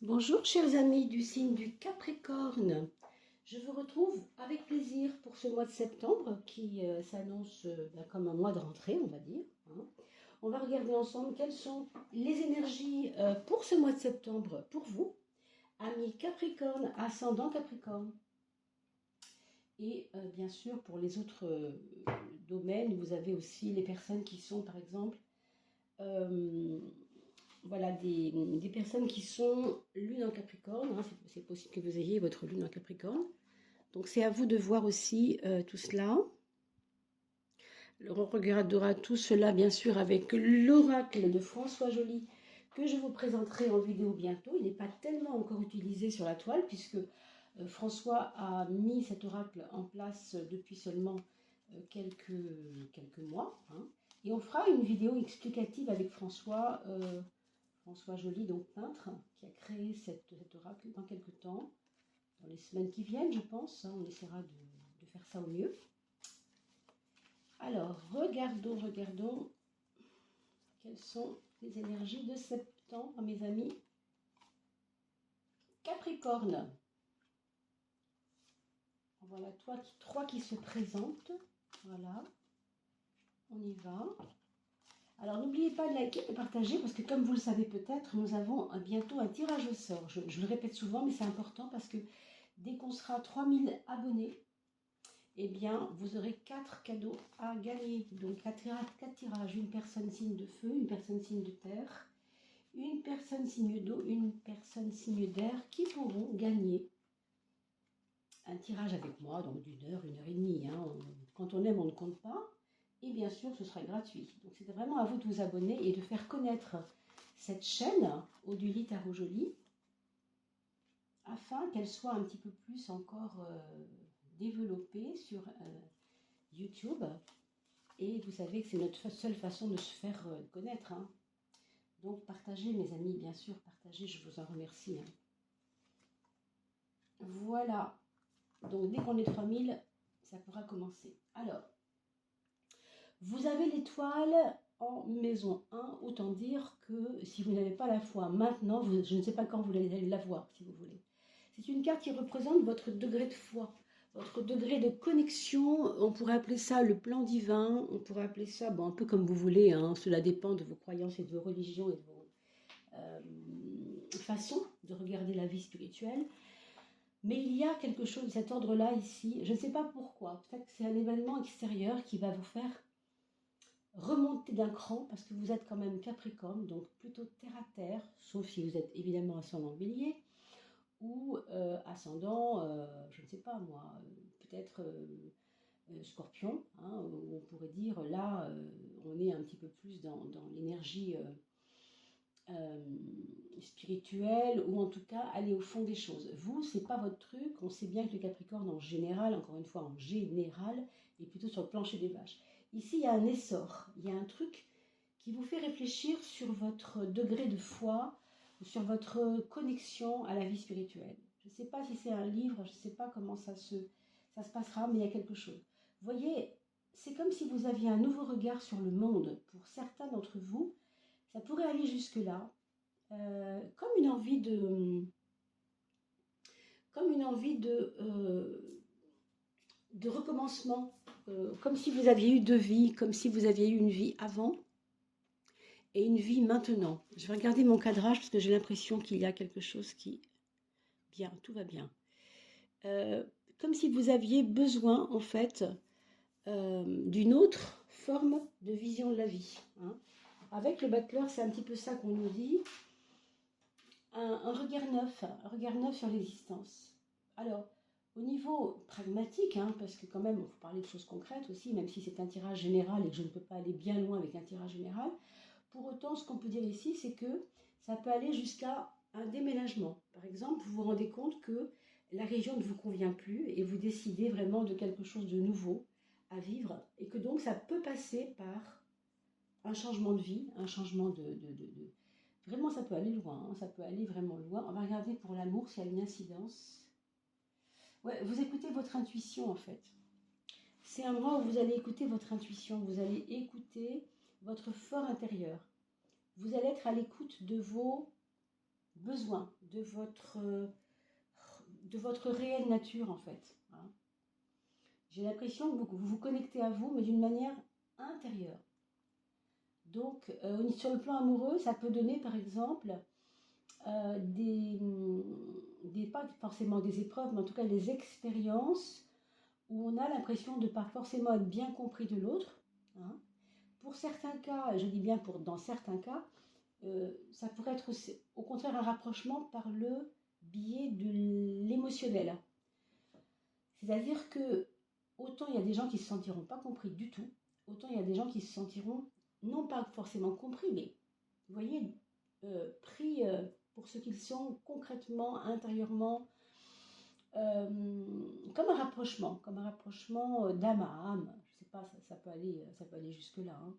Bonjour chers amis du signe du Capricorne, je vous retrouve avec plaisir pour ce mois de septembre qui s'annonce comme un mois de rentrée on va dire. On va regarder ensemble quelles sont les énergies pour ce mois de septembre pour vous, amis Capricorne, ascendant Capricorne. Et bien sûr pour les autres domaines, vous avez aussi les personnes qui sont par exemple... voilà, des personnes qui sont lune en Capricorne, hein, c'est possible que vous ayez votre lune en Capricorne. Donc c'est à vous de voir aussi tout cela. Alors, on regardera tout cela bien sûr avec l'oracle de François Joly que je vous présenterai en vidéo bientôt. Il n'est pas tellement encore utilisé sur la toile puisque François a mis cet oracle en place depuis seulement quelques mois. Hein. Et on fera une vidéo explicative avec François Joly, donc peintre, qui a créé cet oracle dans quelques temps, dans les semaines qui viennent, je pense. Hein, on essaiera de faire ça au mieux. Alors, regardons quelles sont les énergies de septembre, mes amis. Capricorne. Voilà, trois qui se présentent. Voilà, on y va. Alors, n'oubliez pas de liker et partager parce que comme vous le savez peut-être, nous avons bientôt un tirage au sort. Je le répète souvent, mais c'est important parce que dès qu'on sera 3000 abonnés, eh bien, vous aurez 4 cadeaux à gagner. Donc, 4 tirages. Une personne signe de feu, une personne signe de terre, une personne signe d'eau, une personne signe d'air qui pourront gagner un tirage avec moi, donc d'une heure et demie. Hein. Quand on aime, on ne compte pas. Et bien sûr, ce sera gratuit. Donc, c'est vraiment à vous de vous abonner et de faire connaître cette chaîne, Oduli Tarot Joly, afin qu'elle soit un petit peu plus encore développée sur YouTube. Et vous savez que c'est notre seule façon de se faire connaître. Hein. Donc, partagez, mes amis, bien sûr, partagez, je vous en remercie. Hein. Voilà. Donc, dès qu'on est 3000, ça pourra commencer. Alors, vous avez l'étoile en maison 1, autant dire que si vous n'avez pas la foi maintenant, je ne sais pas quand vous allez la voir, si vous voulez. C'est une carte qui représente votre degré de foi, votre degré de connexion. On pourrait appeler ça le plan divin, on pourrait appeler ça un peu comme vous voulez. Hein, cela dépend de vos croyances et de vos religions et de vos façons de regarder la vie spirituelle. Mais il y a quelque chose de cet ordre-là ici. Je ne sais pas pourquoi. Peut-être que c'est un événement extérieur qui va vous faire remonter d'un cran parce que vous êtes quand même Capricorne, donc plutôt terre à terre, sauf si vous êtes évidemment ascendant Bélier ou ascendant, je ne sais pas moi, peut-être Scorpion, hein, où on pourrait dire là, on est un petit peu plus dans l'énergie spirituelle ou en tout cas aller au fond des choses. Vous, c'est pas votre truc. On sait bien que le Capricorne en général, encore une fois en général, est plutôt sur le plancher des vaches. Ici, il y a un essor, il y a un truc qui vous fait réfléchir sur votre degré de foi, sur votre connexion à la vie spirituelle. Je ne sais pas si c'est un livre, je ne sais pas comment ça se passera, mais il y a quelque chose. Vous voyez, c'est comme si vous aviez un nouveau regard sur le monde. Pour certains d'entre vous, ça pourrait aller jusque-là, comme une envie de recommencement, comme si vous aviez eu deux vies, comme si vous aviez eu une vie avant et une vie maintenant. Je vais regarder mon cadrage parce que j'ai l'impression qu'il y a quelque chose qui... Bien, tout va bien. Comme si vous aviez besoin, en fait, d'une autre forme de vision de la vie. Hein. Avec le battleur, c'est un petit peu ça qu'on nous dit. Un regard neuf sur l'existence. Alors, au niveau pragmatique, hein, parce que quand même, il faut parler de choses concrètes aussi, même si c'est un tirage général et que je ne peux pas aller bien loin avec un tirage général, pour autant, ce qu'on peut dire ici, c'est que ça peut aller jusqu'à un déménagement. Par exemple, vous vous rendez compte que la région ne vous convient plus et vous décidez vraiment de quelque chose de nouveau à vivre et que donc ça peut passer par un changement de vie, un changement Vraiment, ça peut aller loin, hein, ça peut aller vraiment loin. On va regarder pour l'amour s'il y a une incidence. Ouais, vous écoutez votre intuition en fait. C'est un mois où vous allez écouter votre intuition, vous allez écouter votre fort intérieur. Vous allez être à l'écoute de vos besoins, de votre réelle nature en fait. Hein. J'ai l'impression que vous vous connectez à vous, mais d'une manière intérieure. Donc, sur le plan amoureux, ça peut donner par exemple pas forcément des épreuves, mais en tout cas des expériences où on a l'impression de ne pas forcément être bien compris de l'autre. Hein. Pour certains cas, je dis bien dans certains cas, ça pourrait être aussi, au contraire un rapprochement par le biais de l'émotionnel. C'est-à-dire que autant il y a des gens qui ne se sentiront pas compris du tout, autant il y a des gens qui se sentiront non pas forcément compris, mais vous voyez, pris pour ce qu'ils sont concrètement, intérieurement, comme un rapprochement d'âme à âme. Je ne sais pas, ça peut aller jusque-là. Hein.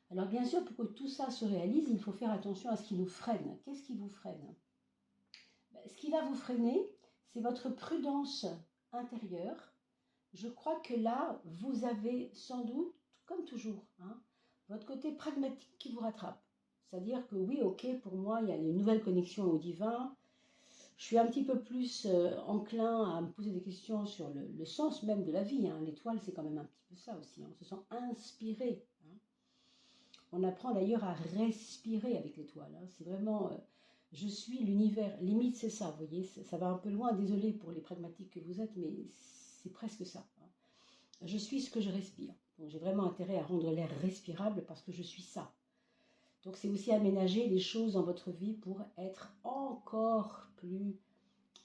Alors bien sûr, pour que tout ça se réalise, il faut faire attention à ce qui nous freine. Qu'est-ce qui vous freine? Ce qui va vous freiner, c'est votre prudence intérieure. Je crois que là, vous avez sans doute, comme toujours, hein, votre côté pragmatique qui vous rattrape. C'est-à-dire que oui, ok, pour moi, il y a une nouvelle connexion au divin. Je suis un petit peu plus enclin à me poser des questions sur le sens même de la vie. Hein. L'étoile, c'est quand même un petit peu ça aussi. Hein. On se sent inspiré. Hein. On apprend d'ailleurs à respirer avec l'étoile. Hein. C'est vraiment, je suis l'univers. Limite, c'est ça, vous voyez. Ça va un peu loin, désolé pour les pragmatiques que vous êtes, mais c'est presque ça. Hein. Je suis ce que je respire. Donc j'ai vraiment intérêt à rendre l'air respirable parce que je suis ça. Donc c'est aussi aménager les choses dans votre vie pour être encore plus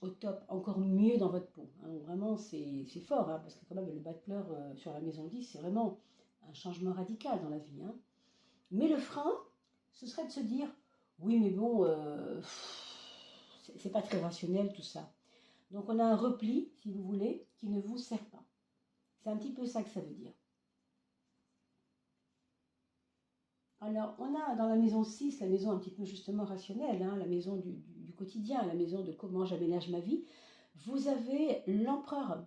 au top, encore mieux dans votre peau. Hein. Vraiment, c'est fort, hein, parce que quand même le battleur sur la maison 10, c'est vraiment un changement radical dans la vie. Hein. Mais le frein, ce serait de se dire, oui mais bon, c'est pas très rationnel tout ça. Donc on a un repli, si vous voulez, qui ne vous sert pas. C'est un petit peu ça que ça veut dire. Alors, on a dans la maison 6, la maison un petit peu justement rationnelle, hein, la maison du quotidien, la maison de comment j'aménage ma vie. Vous avez l'empereur.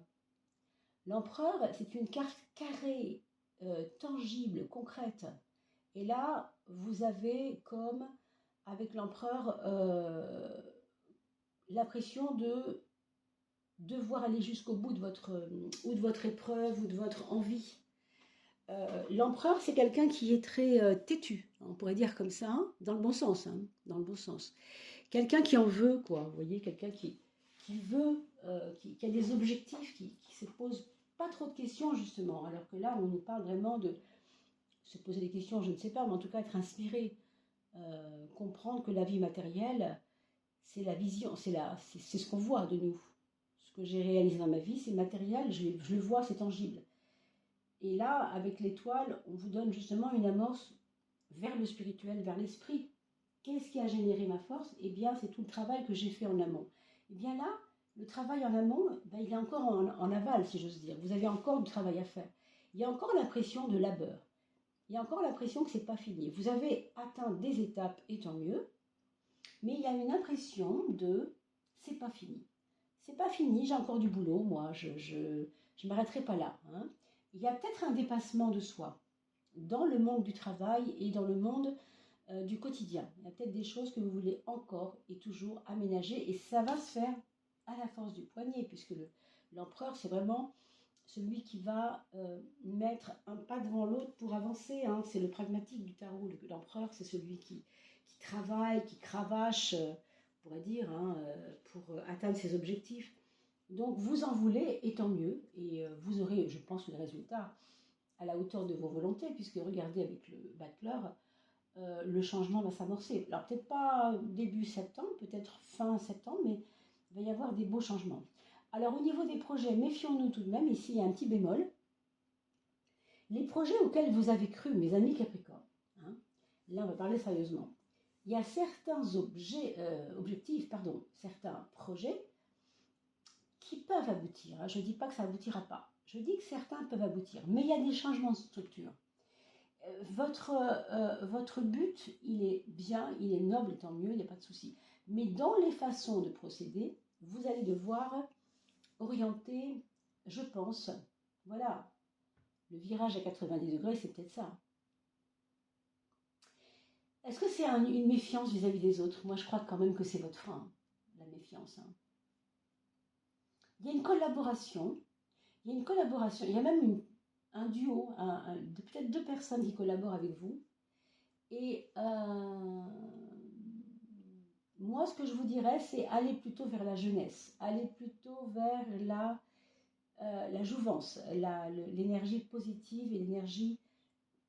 L'empereur, c'est une carte carrée, tangible, concrète. Et là, vous avez comme, avec l'empereur, l'impression de devoir aller jusqu'au bout de votre épreuve ou de votre envie. L'empereur, c'est quelqu'un qui est très têtu, on pourrait dire comme ça, hein, dans le bon sens, hein, dans le bon sens. Quelqu'un qui en veut, quoi, vous voyez, quelqu'un qui veut, qui a des objectifs, qui se pose pas trop de questions, justement, alors que là, on nous parle vraiment de se poser des questions, je ne sais pas, mais en tout cas être inspiré, comprendre que la vie matérielle, c'est la vision, c'est ce qu'on voit de nous. Ce que j'ai réalisé dans ma vie, c'est matériel, je le vois, c'est tangible. Et là, avec l'étoile, on vous donne justement une amorce vers le spirituel, vers l'esprit. Qu'est-ce qui a généré ma force? Eh bien, c'est tout le travail que j'ai fait en amont. Eh bien là, le travail en amont, ben, il est encore en aval, si j'ose dire. Vous avez encore du travail à faire. Il y a encore l'impression de labeur. Il y a encore l'impression que ce n'est pas fini. Vous avez atteint des étapes, et tant mieux, mais il y a une impression de c'est pas fini. C'est pas fini, j'ai encore du boulot, moi, je m'arrêterai pas là. Hein. Il y a peut-être un dépassement de soi dans le monde du travail et dans le monde du quotidien. Il y a peut-être des choses que vous voulez encore et toujours aménager et ça va se faire à la force du poignet puisque l'empereur, c'est vraiment celui qui va mettre un pas devant l'autre pour avancer. Hein. C'est le pragmatique du tarot. L'empereur, c'est celui qui travaille, qui cravache, on pourrait dire, hein, pour atteindre ses objectifs. Donc vous en voulez, et tant mieux, et vous aurez, je pense, le résultat à la hauteur de vos volontés, puisque regardez avec le battleur, le changement va s'amorcer. Alors peut-être pas début septembre, peut-être fin septembre, mais il va y avoir des beaux changements. Alors au niveau des projets, méfions-nous tout de même, ici il y a un petit bémol. Les projets auxquels vous avez cru, mes amis Capricorne, hein, là on va parler sérieusement, il y a certains objectifs, certains projets qui peuvent aboutir. Je ne dis pas que ça n'aboutira pas. Je dis que certains peuvent aboutir. Mais il y a des changements de structure. Votre but, il est bien, il est noble, tant mieux, il n'y a pas de souci. Mais dans les façons de procéder, vous allez devoir orienter, je pense, voilà, le virage à 90 degrés, c'est peut-être ça. Est-ce que c'est une méfiance vis-à-vis des autres? Moi, je crois quand même que c'est votre frein, la méfiance. Hein. Il y a une collaboration. Il y a une collaboration. Il y a même un duo, peut-être deux personnes qui collaborent avec vous. Et moi, ce que je vous dirais, c'est aller plutôt vers la jeunesse, aller plutôt vers la jouvence, l'énergie positive et l'énergie,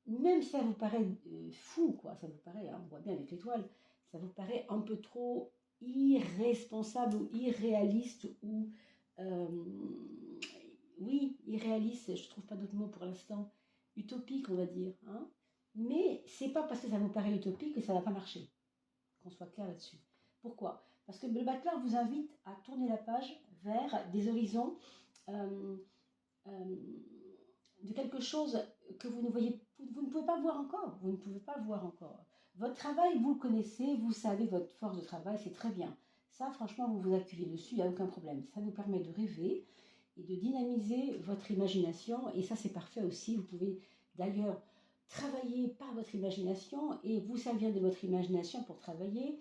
même si ça vous paraît fou, quoi, ça vous paraît, hein, on voit bien avec l'étoile, ça vous paraît un peu trop irresponsable ou irréaliste ou, euh, oui, irréaliste, je trouve pas d'autre mot pour l'instant, utopique, on va dire, hein. Mais c'est pas parce que ça vous paraît utopique que ça va pas marcher, qu'on soit clair là-dessus. Pourquoi? Parce que le battleur vous invite à tourner la page vers des horizons euh, euh, de quelque chose que vous ne voyez, vous ne pouvez pas voir encore. Vous ne pouvez pas voir encore. Votre travail, vous le connaissez, vous savez votre force de travail, c'est très bien. Ça, franchement, vous vous activez dessus, il n'y a aucun problème. Ça vous permet de rêver et de dynamiser votre imagination. Et ça, c'est parfait aussi. Vous pouvez d'ailleurs travailler par votre imagination et vous servir de votre imagination pour travailler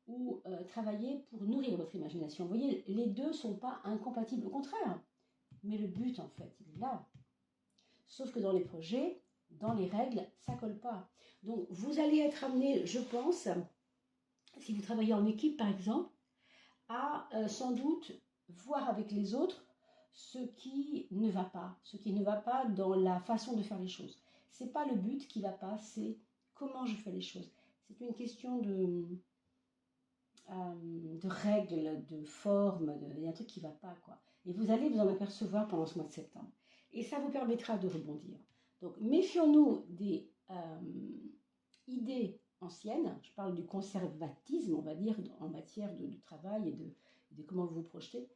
ou travailler pour nourrir votre imagination. Vous voyez, les deux ne sont pas incompatibles, au contraire. Mais le but, en fait, il est là. Sauf que dans les projets, dans les règles, ça ne colle pas. Donc, vous allez être amené, je pense, si vous travaillez en équipe, par exemple, à sans doute voir avec les autres ce qui ne va pas dans la façon de faire les choses. Ce n'est pas le but qui ne va pas, c'est comment je fais les choses. C'est une question de règles, de formes, il y a un truc qui ne va pas, quoi. Et vous allez vous en apercevoir pendant ce mois de septembre. Et ça vous permettra de rebondir. Donc, méfions-nous des idées anciennes. Je parle du conservatisme, on va dire, en matière de travail et de comment vous vous projetez.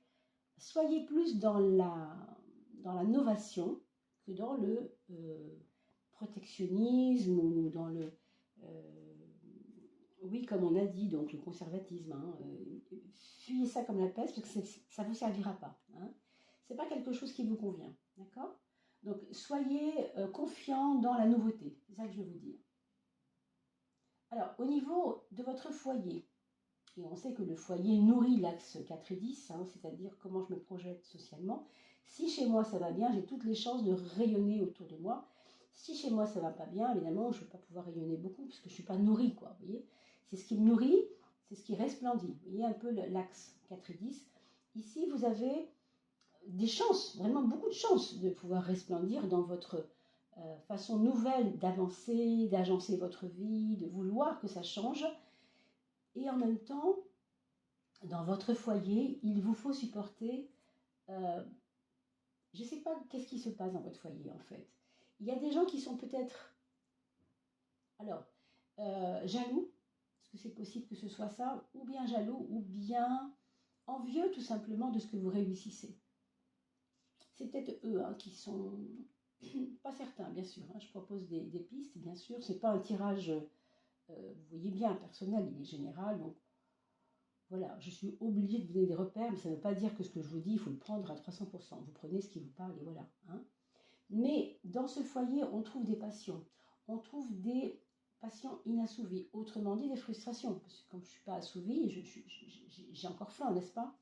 Soyez plus dans la novation que dans le protectionnisme ou dans le... oui, comme on a dit, donc le conservatisme, hein, fuyez ça comme la peste parce que ça ne vous servira pas. Hein. Ce n'est pas quelque chose qui vous convient, d'accord? Donc, soyez confiants dans la nouveauté, c'est ça que je veux vous dire. Alors, au niveau de votre foyer, et on sait que le foyer nourrit l'axe 4 et 10, hein, c'est-à-dire comment je me projette socialement. Si chez moi ça va bien, j'ai toutes les chances de rayonner autour de moi. Si chez moi ça va pas bien, évidemment, je ne vais pas pouvoir rayonner beaucoup parce que je ne suis pas nourrie, quoi. Vous voyez, c'est ce qui me nourrit, c'est ce qui resplendit. Vous voyez un peu l'axe 4 et 10. Ici, vous avez des chances, vraiment beaucoup de chances de pouvoir resplendir dans votre façon nouvelle d'avancer, d'agencer votre vie, de vouloir que ça change. Et en même temps, dans votre foyer, il vous faut supporter... je ne sais pas qu'est-ce qui se passe dans votre foyer, en fait. Il y a des gens qui sont peut-être... Alors, jaloux, est-ce que c'est possible que ce soit ça? Ou bien jaloux, ou bien envieux, tout simplement, de ce que vous réussissez. C'est peut-être eux hein, qui sont... pas certains, bien sûr. Hein, je propose des pistes, bien sûr. Ce n'est pas un tirage... vous voyez bien, personnel, il est général, donc voilà, je suis obligée de vous donner des repères, mais ça ne veut pas dire que ce que je vous dis, il faut le prendre à 300%. Vous prenez ce qui vous parle et voilà. Hein. Mais dans ce foyer, on trouve des passions. On trouve des passions inassouvies. Autrement dit, des frustrations. Parce que comme je ne suis pas assouvie, j'ai encore faim, n'est-ce pas?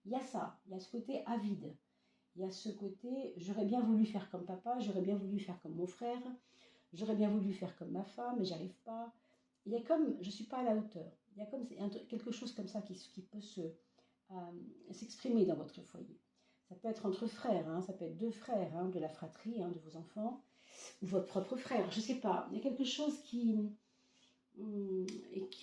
Il y a ça. Il y a ce côté avide. Il y a ce côté, j'aurais bien voulu faire comme papa, j'aurais bien voulu faire comme mon frère, j'aurais bien voulu faire comme ma femme, mais j'arrive pas. Il y a comme, je ne suis pas à la hauteur. Il y a comme quelque chose comme ça qui peut s'exprimer dans votre foyer. Ça peut être entre frères, hein, ça peut être deux frères, hein, de la fratrie, hein, de vos enfants, ou votre propre frère, je ne sais pas. Il y a quelque chose qui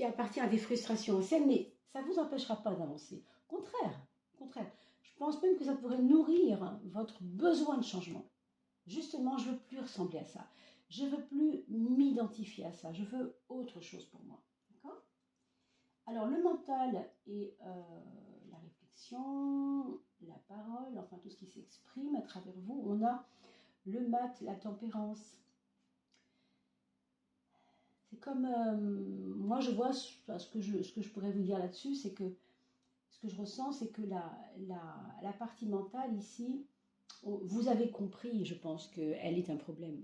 appartient à des frustrations anciennes, mais ça ne vous empêchera pas d'avancer. Contraire, contraire. Je pense même que ça pourrait nourrir votre besoin de changement. Justement, je ne veux plus ressembler à ça. Je ne veux plus m'identifier à ça. Je veux autre chose pour moi. D'accord? Alors, le mental et la réflexion, la parole, enfin tout ce qui s'exprime à travers vous, on a le mat, la tempérance. C'est comme, moi je vois, ce que je pourrais vous dire là-dessus, c'est que ce que je ressens, c'est que la partie mentale ici, vous avez compris, je pense qu'elle est un problème.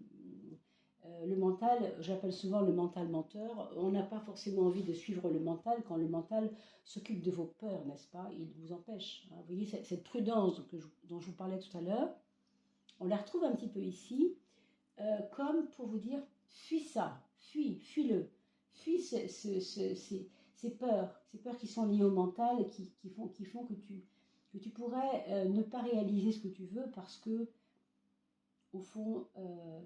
Le mental, j'appelle souvent le mental menteur. On n'a pas forcément envie de suivre le mental quand le mental s'occupe de vos peurs, n'est-ce pas? Il vous empêche. Hein. Vous voyez, cette prudence dont je vous parlais tout à l'heure, on la retrouve un petit peu ici, comme pour vous dire, fuis ça, fuis-le, fuis ces peurs qui sont liées au mental et qui font que tu pourrais ne pas réaliser ce que tu veux parce que au fond,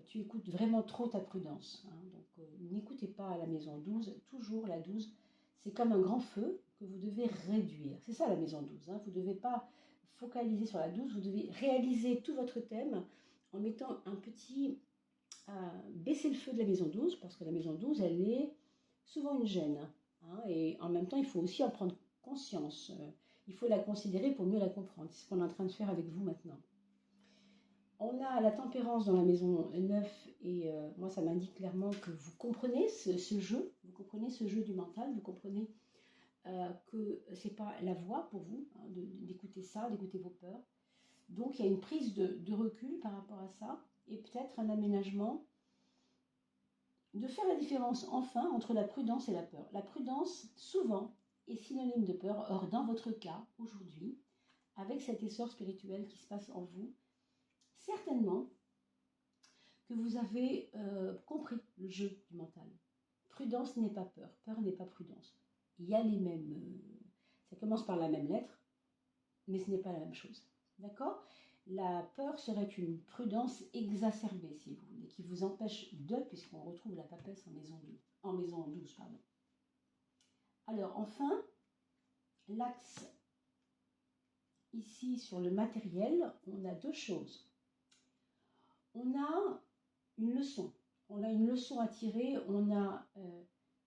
tu écoutes vraiment trop ta prudence. Hein. Donc, n'écoutez pas à la maison 12, toujours la 12, c'est comme un grand feu que vous devez réduire. C'est ça la maison 12. Hein. Vous ne devez pas focaliser sur la 12, vous devez réaliser tout votre thème en mettant un petit... baisser le feu de la maison 12, parce que la maison 12, elle est souvent une gêne. Hein, et en même temps, il faut aussi en prendre conscience. Il faut la considérer pour mieux la comprendre. C'est ce qu'on est en train de faire avec vous maintenant. On a la tempérance dans la maison 9 et moi ça m'indique clairement que vous comprenez ce jeu, vous comprenez ce jeu du mental, vous comprenez que c'est pas la voie pour vous hein, d'écouter ça, d'écouter vos peurs. Donc il y a une prise de recul par rapport à ça et peut-être un aménagement de faire la différence enfin entre la prudence et la peur. La prudence souvent est synonyme de peur, or dans votre cas aujourd'hui, avec cet essor spirituel qui se passe en vous, certainement que vous avez compris le jeu du mental. Prudence n'est pas peur, peur n'est pas prudence. Il y a les mêmes... ça commence par la même lettre, mais ce n'est pas la même chose. D'accord? La peur serait une prudence exacerbée, si vous voulez, qui vous empêche de, puisqu'on retrouve la papesse en maison 12. En maison 12 pardon. Alors, enfin, l'axe ici sur le matériel, on a deux choses. On a une leçon. On a une leçon à tirer, on a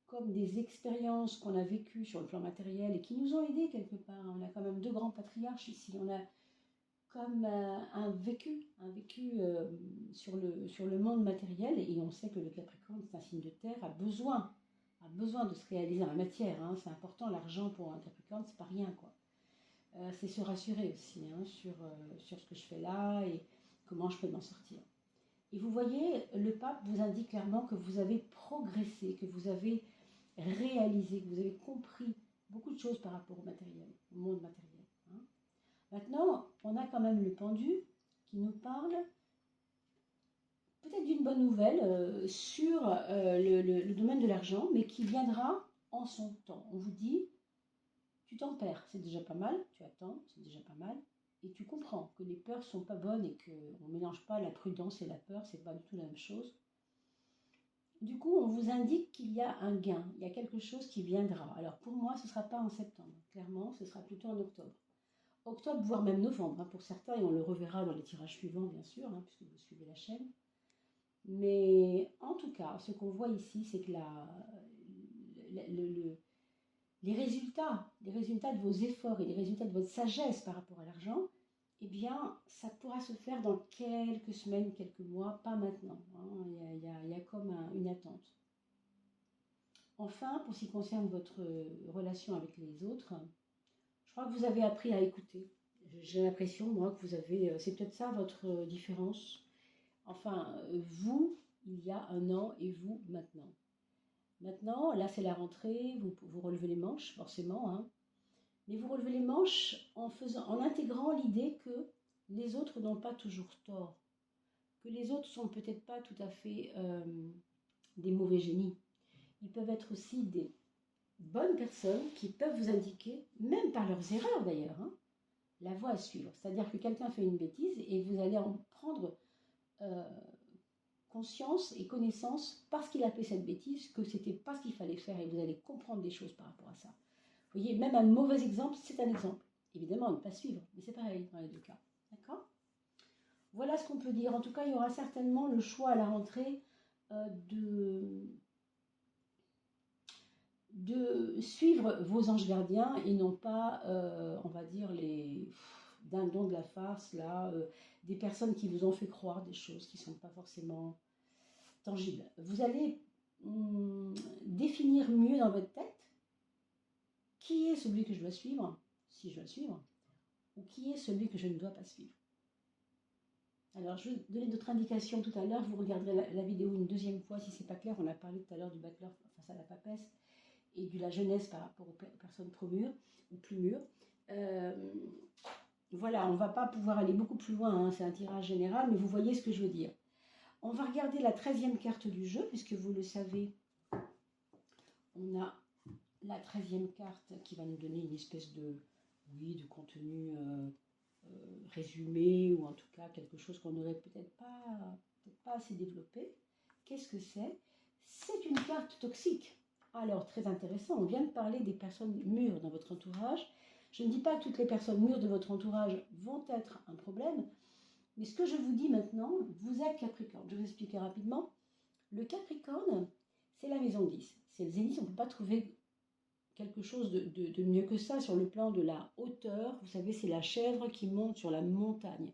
comme des expériences qu'on a vécues sur le plan matériel et qui nous ont aidés quelque part. On a quand même deux grands patriarches ici. On a comme un vécu sur le monde matériel et on sait que le Capricorne, c'est un signe de terre, a besoin de se réaliser dans la matière. Hein. C'est important, l'argent pour un Capricorne, c'est pas rien quoi. C'est se rassurer aussi hein, sur ce que je fais là et comment je peux m'en sortir. Et vous voyez, le pape vous indique clairement que vous avez progressé, que vous avez réalisé, que vous avez compris beaucoup de choses par rapport au matériel, au monde matériel. Hein. Maintenant, on a quand même le pendu qui nous parle peut-être d'une bonne nouvelle sur le domaine de l'argent, mais qui viendra en son temps. On vous dit, tu tempères, c'est déjà pas mal, tu attends, c'est déjà pas mal. Et tu comprends que les peurs ne sont pas bonnes et qu'on ne mélange pas la prudence et la peur, c'est pas du tout la même chose. Du coup, on vous indique qu'il y a un gain, il y a quelque chose qui viendra. Alors pour moi, ce ne sera pas en septembre, clairement, ce sera plutôt en octobre. Octobre, voire même novembre, hein, pour certains, et on le reverra dans les tirages suivants, bien sûr, hein, puisque vous suivez la chaîne. Mais en tout cas, ce qu'on voit ici, c'est que les résultats de vos efforts et les résultats de votre sagesse par rapport à l'argent, eh bien, ça pourra se faire dans quelques semaines, quelques mois, pas maintenant. Hein. Il y a comme une attente. Enfin, pour ce qui concerne votre relation avec les autres, je crois que vous avez appris à écouter. J'ai l'impression, moi, que vous avez... c'est peut-être ça votre différence. Enfin, vous, il y a un an et vous, maintenant. Maintenant, là, c'est la rentrée, vous relevez les manches, forcément, hein. Mais vous relevez les manches en intégrant l'idée que les autres n'ont pas toujours tort, que les autres sont peut-être pas tout à fait des mauvais génies. Ils peuvent être aussi des bonnes personnes qui peuvent vous indiquer, même par leurs erreurs d'ailleurs, hein, la voie à suivre. C'est-à-dire que quelqu'un fait une bêtise et vous allez en prendre conscience et connaissance parce qu'il a fait cette bêtise, que c'était pas ce qu'il fallait faire et vous allez comprendre des choses par rapport à ça. Vous voyez, même un mauvais exemple, c'est un exemple. Évidemment, ne pas suivre, mais c'est pareil dans les deux cas. D'accord? Voilà ce qu'on peut dire. En tout cas, il y aura certainement le choix à la rentrée de suivre vos anges gardiens et non pas, on va dire, les dindons de la farce, là, des personnes qui vous ont fait croire des choses qui ne sont pas forcément tangibles. Vous allez définir mieux dans votre tête qui est celui que je dois suivre, si je dois suivre, ou qui est celui que je ne dois pas suivre. Alors, je vais donner d'autres indications tout à l'heure. Vous regarderez la vidéo une deuxième fois si c'est pas clair. On a parlé tout à l'heure du bachelor face à la papesse et de la jeunesse par rapport aux personnes trop mûres ou plus mûres. Voilà, on ne va pas pouvoir aller beaucoup plus loin, hein, c'est un tirage général, mais vous voyez ce que je veux dire. On va regarder la 13e carte du jeu, puisque vous le savez, on a la 13e carte qui va nous donner une espèce de, oui, de contenu résumé, ou en tout cas quelque chose qu'on n'aurait peut-être pas assez développé. Qu'est-ce que c'est? C'est une carte toxique. Alors, très intéressant, on vient de parler des personnes mûres dans votre entourage. Je ne dis pas que toutes les personnes mûres de votre entourage vont être un problème, mais ce que je vous dis maintenant, vous êtes Capricorne. Je vais vous expliquer rapidement. Le Capricorne, c'est la maison 10. C'est le zénith, on ne peut pas trouver quelque chose de mieux que ça sur le plan de la hauteur. Vous savez, c'est la chèvre qui monte sur la montagne.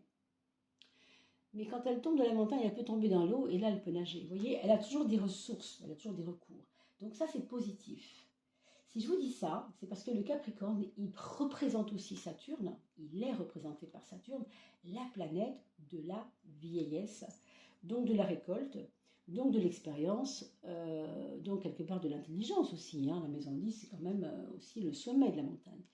Mais quand elle tombe de la montagne, elle peut tomber dans l'eau et là, elle peut nager. Vous voyez, elle a toujours des ressources, elle a toujours des recours. Donc ça, c'est positif. Si je vous dis ça, c'est parce que le Capricorne, il représente aussi Saturne, il est représenté par Saturne, la planète de la vieillesse, donc de la récolte, donc de l'expérience, donc quelque part de l'intelligence aussi. Hein. La maison 10, c'est quand même aussi le sommet de la montagne.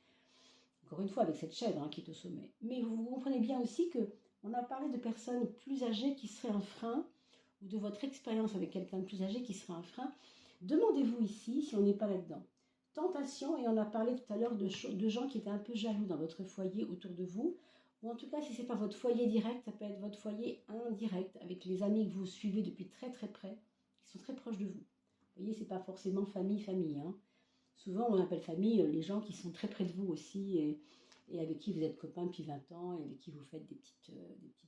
Encore une fois, avec cette chèvre hein, qui est au sommet. Mais vous comprenez bien aussi que on a parlé de personnes plus âgées qui seraient un frein, ou de votre expérience avec quelqu'un de plus âgé qui serait un frein. Demandez-vous ici si on n'est pas là-dedans. Tentation, et on a parlé tout à l'heure de gens qui étaient un peu jaloux dans votre foyer autour de vous, ou en tout cas si ce n'est pas votre foyer direct, ça peut être votre foyer indirect, avec les amis que vous suivez depuis très très près, qui sont très proches de vous. Vous voyez, ce n'est pas forcément famille. Hein. Souvent on appelle famille les gens qui sont très près de vous aussi, et avec qui vous êtes copains depuis 20 ans, et avec qui vous faites des petites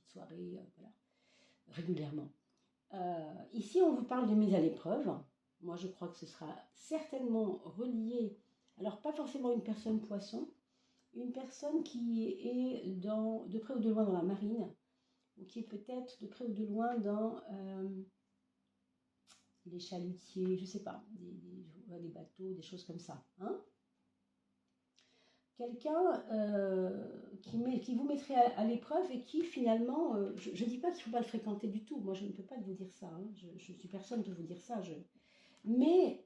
soirées voilà, régulièrement. Ici on vous parle de mise à l'épreuve. Moi, je crois que ce sera certainement relié, alors pas forcément une personne poisson, une personne qui est de près ou de loin dans la marine, ou qui est peut-être de près ou de loin dans les chalutiers, je ne sais pas, des bateaux, des choses comme ça. Hein, quelqu'un qui vous mettrait à l'épreuve et qui finalement, je ne dis pas qu'il ne faut pas le fréquenter du tout, moi je ne peux pas vous dire ça, hein. Je suis personne pour vous dire ça, mais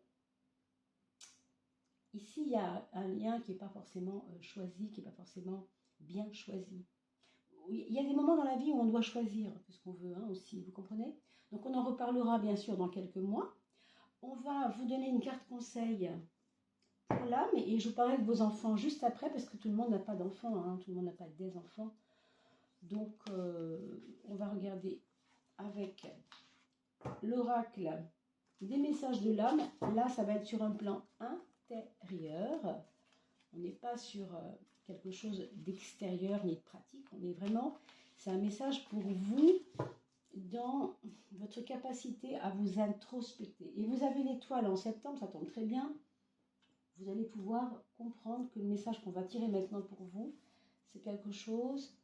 ici, il y a un lien qui n'est pas forcément choisi, qui n'est pas forcément bien choisi. Il y a des moments dans la vie où on doit choisir ce qu'on veut hein, aussi, vous comprenez? Donc on en reparlera bien sûr dans quelques mois. On va vous donner une carte conseil pour l'âme et je vous parlerai de vos enfants juste après parce que tout le monde n'a pas d'enfants, hein, tout le monde n'a pas des enfants. Donc on va regarder avec l'oracle des messages de l'âme. Là, ça va être sur un plan intérieur. On n'est pas sur quelque chose d'extérieur ni de pratique. On est vraiment, c'est un message pour vous dans votre capacité à vous introspecter. Et vous avez l'étoile en septembre, ça tombe très bien. Vous allez pouvoir comprendre que le message qu'on va tirer maintenant pour vous, c'est quelque chose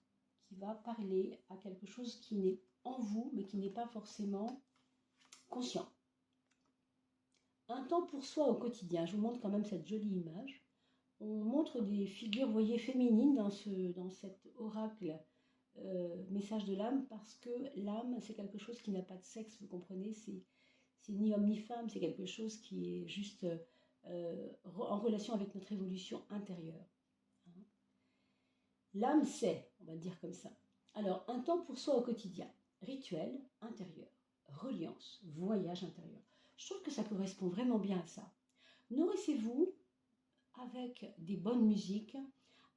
qui va parler à quelque chose qui n'est en vous, mais qui n'est pas forcément conscient. Un temps pour soi au quotidien. Je vous montre quand même cette jolie image. On montre des figures, vous voyez, féminines dans cet oracle message de l'âme, parce que l'âme, c'est quelque chose qui n'a pas de sexe, vous comprenez, c'est ni homme ni femme, c'est quelque chose qui est juste en relation avec notre évolution intérieure. Hein. L'âme, c'est, on va le dire comme ça. Alors, un temps pour soi au quotidien, rituel intérieur, reliance, voyage intérieur. Je trouve que ça correspond vraiment bien à ça. Nourrissez-vous avec des bonnes musiques,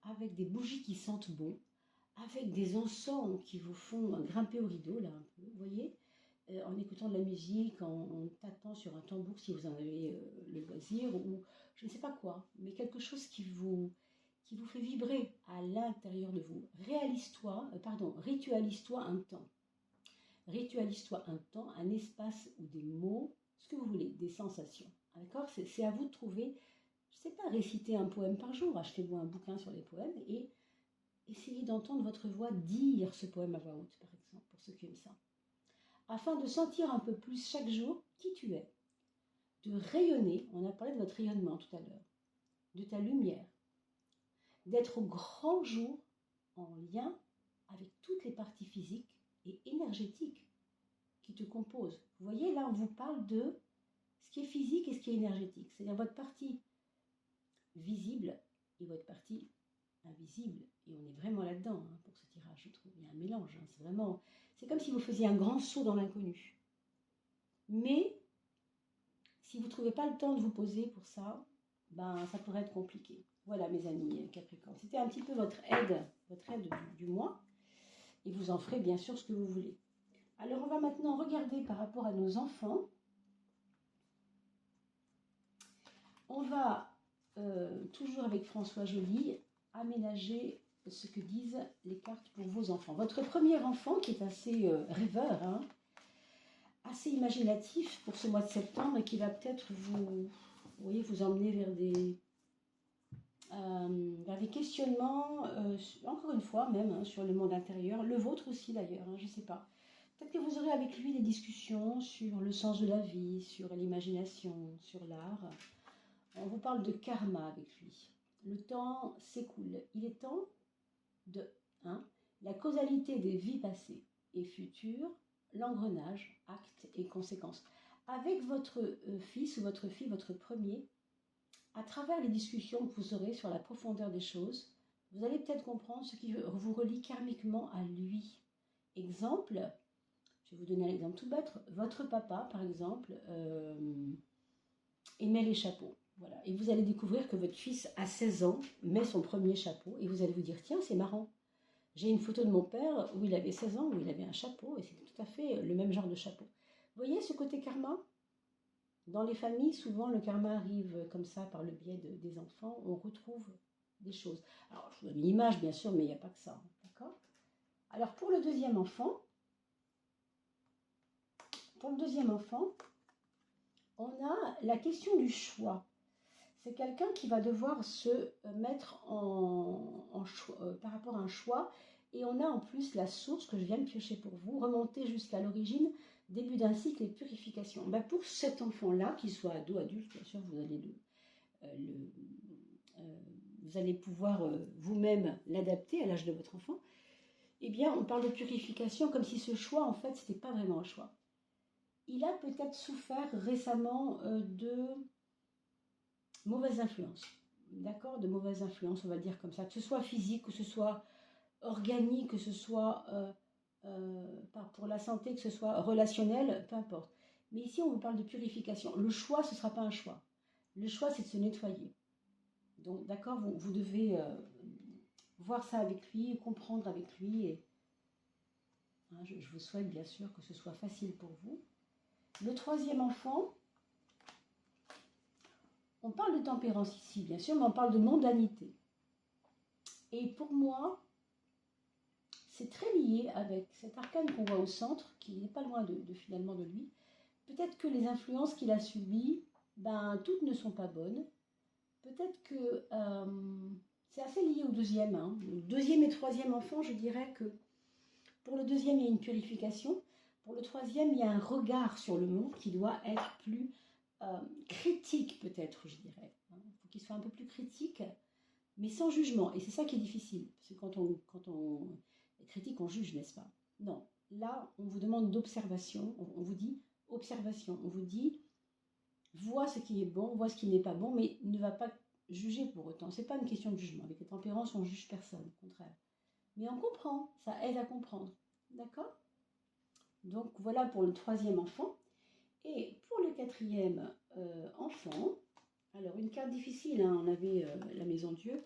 avec des bougies qui sentent bon, avec des encens qui vous font grimper au rideau, là un peu, vous voyez, en écoutant de la musique, en tâtant sur un tambour si vous en avez le loisir, ou je ne sais pas quoi, mais quelque chose qui vous fait vibrer à l'intérieur de vous. Ritualise-toi un temps. Ritualise-toi un temps, un espace ou des mots, ce que vous voulez, des sensations. D'accord ? C'est à vous de trouver. Je ne sais pas, réciter un poème par jour, achetez-vous un bouquin sur les poèmes et essayez d'entendre votre voix dire ce poème à voix haute, par exemple, pour ceux qui aiment ça. Afin de sentir un peu plus chaque jour qui tu es, de rayonner, on a parlé de votre rayonnement tout à l'heure, de ta lumière, d'être au grand jour en lien avec toutes les parties physiques et énergétique qui te compose. Vous voyez, là, on vous parle de ce qui est physique et ce qui est énergétique. C'est-à-dire votre partie visible et votre partie invisible. Et on est vraiment là-dedans pour ce tirage, je trouve. Il y a un mélange. C'est vraiment... C'est comme si vous faisiez un grand saut dans l'inconnu. Mais, si vous ne trouvez pas le temps de vous poser pour ça, ben, ça pourrait être compliqué. Voilà, mes amis Capricorne. C'était un petit peu votre aide du mois. Et vous en ferez bien sûr ce que vous voulez. Alors, on va maintenant regarder par rapport à nos enfants. On va, toujours avec François Joly, aménager ce que disent les cartes pour vos enfants. Votre premier enfant, qui est assez rêveur, assez imaginatif pour ce mois de septembre et qui va peut-être vous emmener vers des questionnements, encore une fois même, sur le monde intérieur, le vôtre aussi d'ailleurs, je ne sais pas. Peut-être que vous aurez avec lui des discussions sur le sens de la vie, sur l'imagination, sur l'art. On vous parle de karma avec lui. Le temps s'écoule. Il est temps de la causalité des vies passées et futures, l'engrenage, actes et conséquences. Avec votre fils ou votre fille, votre premier, à travers les discussions que vous aurez sur la profondeur des choses, vous allez peut-être comprendre ce qui vous relie karmiquement à lui. Exemple, je vais vous donner un exemple tout bête. Votre papa, par exemple, aimait les chapeaux. Voilà. Et vous allez découvrir que votre fils, à 16 ans, met son premier chapeau et vous allez vous dire, tiens, c'est marrant. J'ai une photo de mon père où il avait 16 ans, où il avait un chapeau et c'était tout à fait le même genre de chapeau. Vous voyez ce côté karma? Dans les familles, souvent, le karma arrive comme ça par le biais des enfants. On retrouve des choses. Alors, je vous donne une image, bien sûr, mais il n'y a pas que ça. D'accord? Alors, pour le deuxième enfant, on a la question du choix. C'est quelqu'un qui va devoir se mettre par rapport à un choix. Et on a en plus la source que je viens de piocher pour vous, remonter jusqu'à l'origine, début d'un cycle et purification. Ben pour cet enfant-là, qu'il soit ado, adulte, bien sûr, vous allez pouvoir vous-même l'adapter à l'âge de votre enfant. Eh bien, on parle de purification comme si ce choix, en fait, ce n'était pas vraiment un choix. Il a peut-être souffert récemment de mauvaises influences. D'accord? De mauvaises influences, on va le dire comme ça. Que ce soit physique, que ce soit organique, que ce soit pour la santé, que ce soit relationnel, peu importe. Mais ici, on vous parle de purification. Le choix, ce ne sera pas un choix. Le choix, c'est de se nettoyer. Donc, d'accord, vous devez voir ça avec lui, comprendre avec lui. Et, je vous souhaite bien sûr que ce soit facile pour vous. Le troisième enfant, on parle de tempérance ici, bien sûr, mais on parle de mondanité. Et pour moi, c'est très lié avec cet arcane qu'on voit au centre, qui n'est pas loin finalement de lui. Peut-être que les influences qu'il a subies, toutes ne sont pas bonnes. Peut-être que c'est assez lié au deuxième. Le deuxième et troisième enfant, je dirais que pour le deuxième, il y a une purification. Pour le troisième, il y a un regard sur le monde qui doit être plus critique, peut-être, je dirais. Il faut qu'il soit un peu plus critique, mais sans jugement. Et c'est ça qui est difficile. Parce que quand on critique, on juge, n'est-ce pas? Non. Là, on vous demande d'observation. On vous dit observation. On vous dit vois ce qui est bon, vois ce qui n'est pas bon, mais ne va pas juger pour autant. Ce n'est pas une question de jugement. Avec les tempérances, on ne juge personne, au contraire. Mais on comprend. Ça aide à comprendre. D'accord? Donc voilà pour le troisième enfant. Et pour le quatrième enfant, alors une carte difficile, on avait la maison Dieu.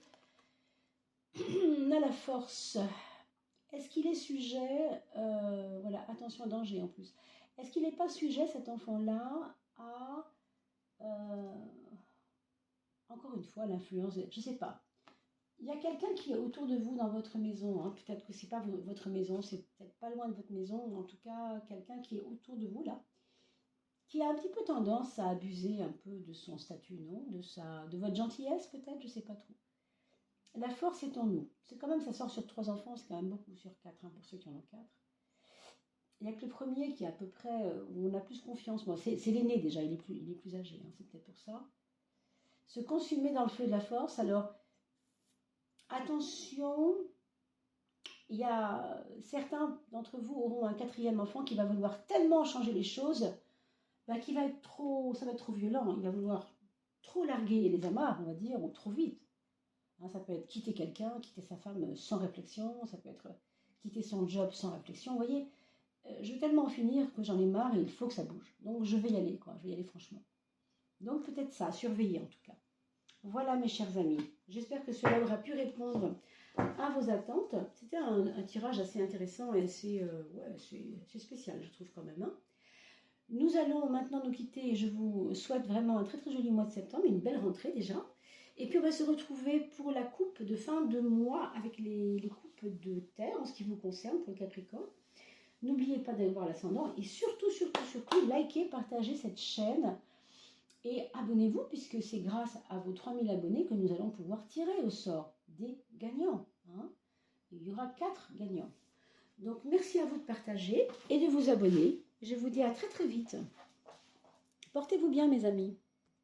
On a la force. Est-ce qu'il est sujet, voilà, attention, danger en plus. Est-ce qu'il n'est pas sujet, cet enfant-là, à, encore une fois, l'influence, je ne sais pas. Il y a quelqu'un qui est autour de vous dans votre maison. Peut-être que ce n'est pas votre maison, c'est peut-être pas loin de votre maison, ou en tout cas, quelqu'un qui est autour de vous, là, qui a un petit peu tendance à abuser un peu de son statut, non, de votre gentillesse, peut-être, je ne sais pas trop. La force est en nous. C'est quand même, ça sort sur 3 enfants, c'est quand même beaucoup sur 4, pour ceux qui en ont 4. Il n'y a que le premier qui est à peu près, où on a plus confiance. Moi, c'est l'aîné déjà, il est plus âgé, c'est peut-être pour ça. Se consumer dans le feu de la force, alors attention Il y a certains d'entre vous auront un quatrième enfant qui va vouloir tellement changer les choses, bah, ça va être trop violent. Il va vouloir trop larguer les amarres, on va dire, ou trop vite. Hein, ça peut être quitter quelqu'un, quitter sa femme sans réflexion, ça peut être quitter son job sans réflexion. Vous voyez, je veux tellement en finir que j'en ai marre et il faut que ça bouge. Donc je vais y aller, quoi. Je vais y aller franchement. Donc peut-être ça, surveiller en tout cas. Voilà mes chers amis. J'espère que cela aura pu répondre à vos attentes. C'était un tirage assez intéressant et assez, c'est spécial, je trouve quand même. Hein. Nous allons maintenant nous quitter. Je vous souhaite vraiment un très très joli mois de septembre, une belle rentrée déjà. Et puis on va se retrouver pour la coupe de fin de mois avec les coupes de terre en ce qui vous concerne pour le Capricorne. N'oubliez pas d'aller voir l'ascendant et surtout, likez, partagez cette chaîne et abonnez-vous puisque c'est grâce à vos 3000 abonnés que nous allons pouvoir tirer au sort des gagnants. Hein. Il y aura 4 gagnants. Donc merci à vous de partager et de vous abonner. Je vous dis à très très vite. Portez-vous bien mes amis.